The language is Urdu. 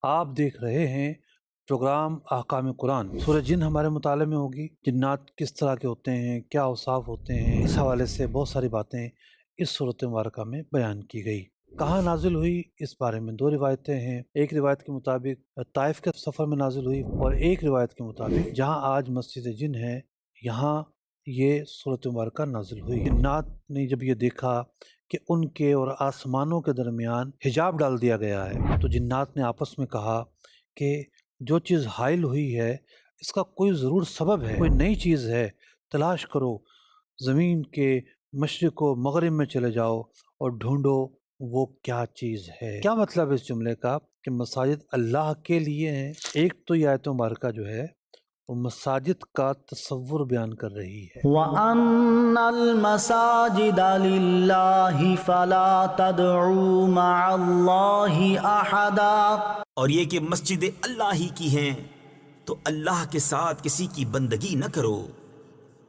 آپ دیکھ رہے ہیں پروگرام احکام قرآن۔ سورہ جن ہمارے مطالعے میں ہوگی، جنات کس طرح کے ہوتے ہیں، کیا اوصاف ہوتے ہیں، اس حوالے سے بہت ساری باتیں اس صورت مبارکہ میں بیان کی گئی۔ کہاں نازل ہوئی اس بارے میں دو روایتیں ہیں۔ ایک روایت کے مطابق طائف کے سفر میں نازل ہوئی، اور ایک روایت کے مطابق جہاں آج مسجد جن ہے یہاں یہ صورت مبارکہ نازل ہوئی۔ جنات نے جب یہ دیکھا کہ ان کے اور آسمانوں کے درمیان حجاب ڈال دیا گیا ہے، تو جنات نے آپس میں کہا کہ جو چیز حائل ہوئی ہے اس کا کوئی ضرور سبب ہے، کوئی نئی چیز ہے، تلاش کرو، زمین کے مشرق و مغرب میں چلے جاؤ اور ڈھونڈو وہ کیا چیز ہے۔ کیا مطلب ہے اس جملے کا کہ مساجد اللہ کے لیے ہیں؟ ایک تو یہ آیت مبارکہ جو ہے وہ مساجد کا تصور بیان کر رہی ہے۔ وَأَنَّ الْمَسَاجِدَ لِلَّهِ فَلَا تَدْعُوا مَعَ اللَّهِ أَحَدًا، اور یہ کہ مسجد اللہ ہی کی ہیں تو اللہ کے ساتھ کسی کی بندگی نہ کرو۔